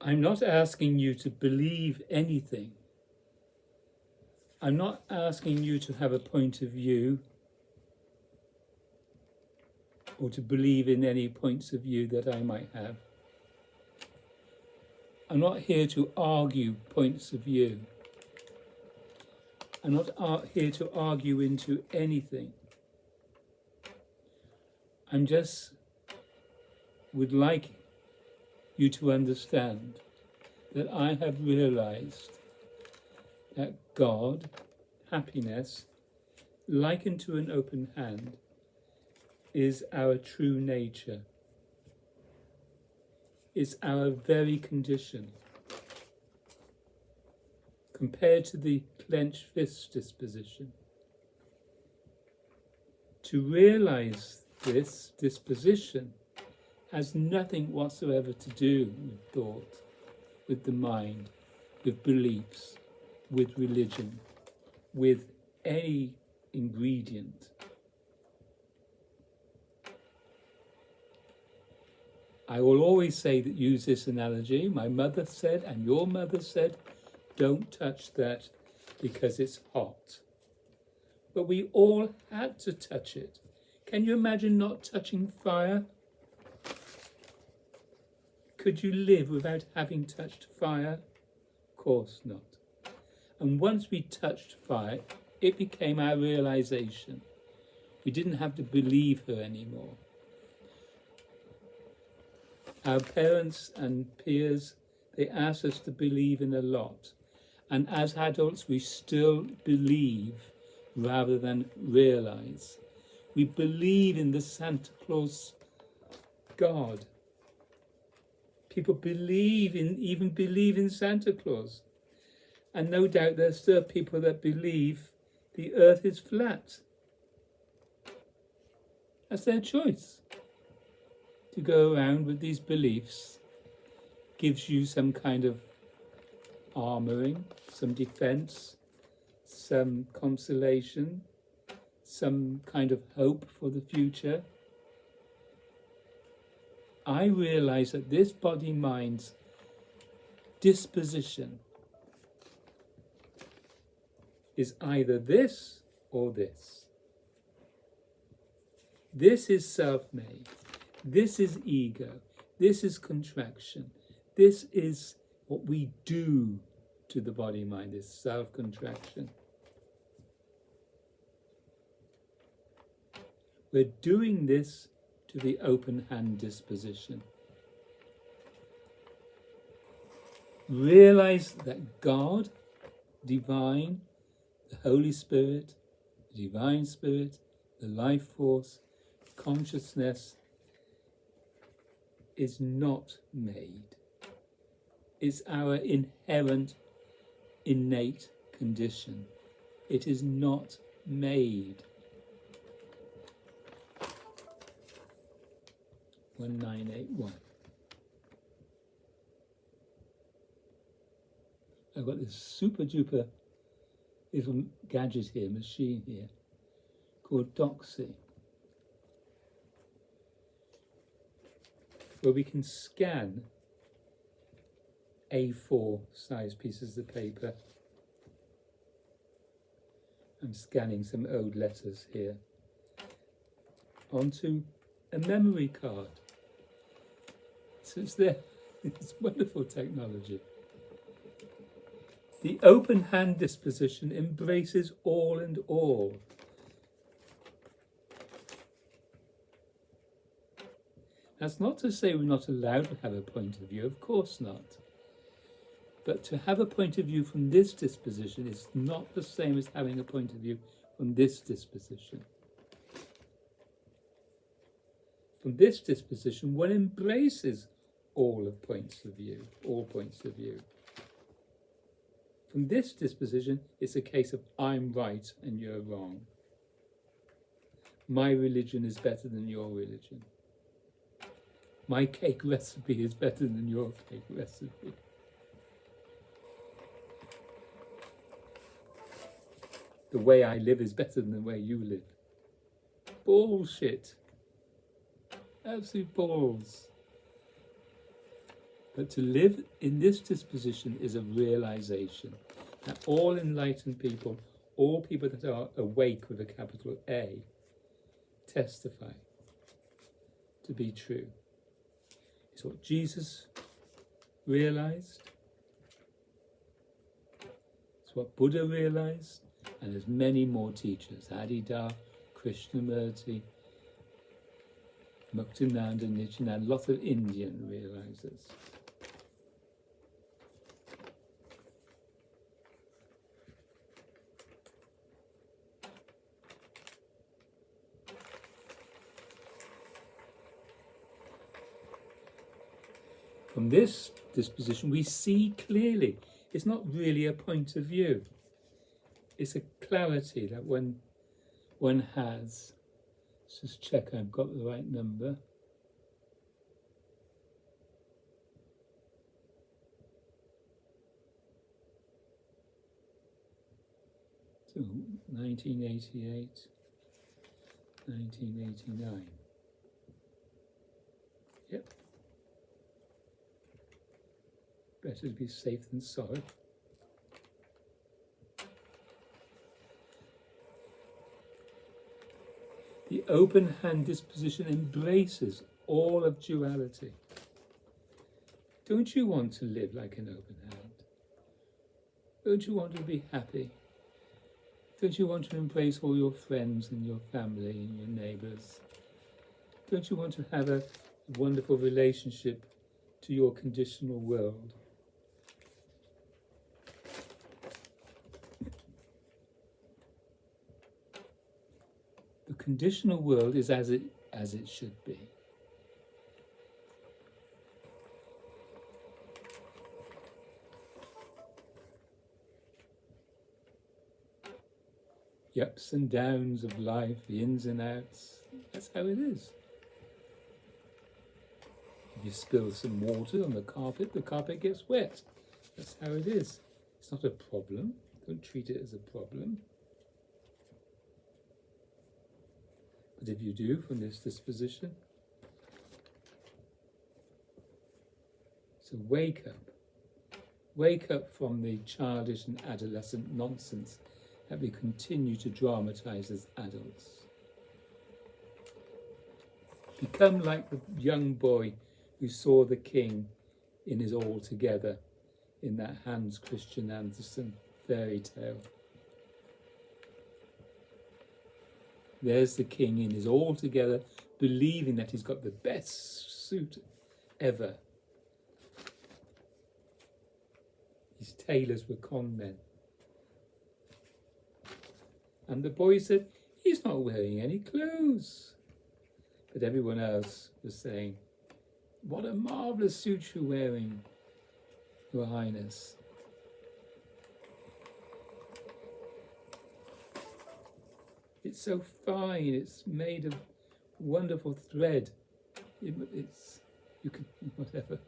I'm not asking you to believe anything. I'm not asking you to have a point of view or to believe in any points of view that I might have. I'm not here to argue points of view. I'm not here to argue into anything. I'm just would like you to understand that I have realized that God, happiness, likened to an open hand, is our true nature. It's our very condition. Compared to the clenched fist disposition. To realize this disposition has nothing whatsoever to do with thought, with the mind, with beliefs, with religion, with any ingredient. I will always say that, use this analogy. My mother said, and your mother said, don't touch that because it's hot. But we all had to touch it. Can you imagine not touching fire? Could you live without having touched fire? Of course not. And once we touched fire, it became our realization. We didn't have to believe her anymore. Our parents and peers, they asked us to believe in a lot. And as adults, we still believe rather than realize. We believe in the Santa Claus God. People even believe in Santa Claus. And no doubt there's still people that believe the earth is flat. That's their choice. To go around with these beliefs gives you some kind of armoring, some defense, some consolation, some kind of hope for the future. I realize that this body-mind's disposition is either this or this. This is self-made. This is ego. This is contraction. This is what we do to the body-mind, is self-contraction. We're doing this to the open hand disposition. Realize that God, divine, the Holy Spirit, the Divine Spirit, the life force, consciousness, is not made. It's our inherent, innate condition. It is not made. 1981. I've got this super duper little gadget here, machine here, called Doxy, where we can scan A4 size pieces of paper. I'm scanning some old letters here onto a memory card. So it's there. It's wonderful technology. The open hand disposition embraces all and all. That's not to say we're not allowed to have a point of view, of course not. But to have a point of view from this disposition is not the same as having a point of view from this disposition. From this disposition, one embraces all points of view. From this disposition, it's a case of I'm right and you're wrong. My religion is better than your religion. My cake recipe is better than your cake recipe. The way I live is better than the way you live. Bullshit. Absolute balls. But to live in this disposition is a realization that all enlightened people, all people that are awake with a capital A, testify to be true. It's what Jesus realized. It's what Buddha realized. And there's many more teachers, Adida, Krishnamurti, Muktananda, Nityananda, lots of Indian realizers. From this disposition, we see clearly. It's not really a point of view. It's a clarity that one has. Let's just check I've got the right number. So 1988, 1989. Yep. Better to be safe than sorry. The open hand disposition embraces all of duality. Don't you want to live like an open hand? Don't you want to be happy? Don't you want to embrace all your friends and your family and your neighbours? Don't you want to have a wonderful relationship to your conditional world? The conditional world is as it should be. The ups and downs of life, the ins and outs, that's how it is. If you spill some water on the carpet gets wet. That's how it is. It's not a problem. Don't treat it as a problem. But if you do from this disposition, so wake up. Wake up from the childish and adolescent nonsense that we continue to dramatize as adults. Become like the young boy who saw the king in his All Together in that Hans Christian Andersen fairy tale. There's the king in his All Together, believing that he's got the best suit ever. His tailors were con men. And the boy said, he's not wearing any clothes. But everyone else was saying, what a marvellous suit you're wearing, Your Highness. It's so fine, it's made of wonderful thread. You can, whatever.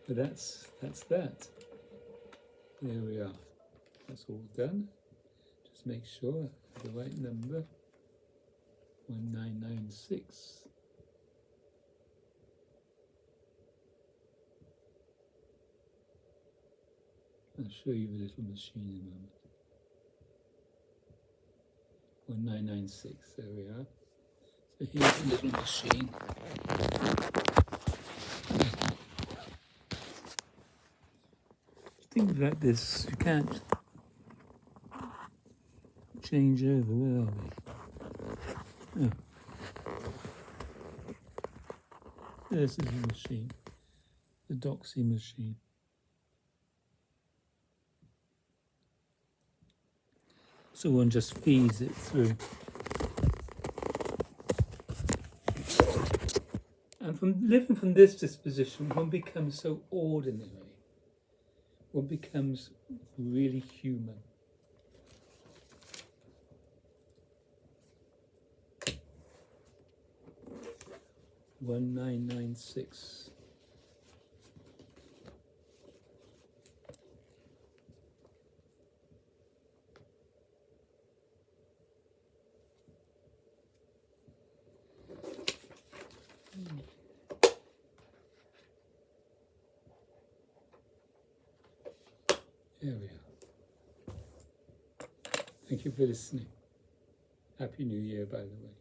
But that's that. There we are. That's all done. Just make sure I have the right number. 1996. I'll show you the little machine in a moment. 1996, there we are. So here's the little machine. Things like this, you can't change over, where are we? Oh. This is the machine, the Doxy machine. So one just feeds it through. And from living from this disposition, one becomes so ordinary. One becomes really human. One 1996. There we are. Thank you for listening. Happy New Year, by the way.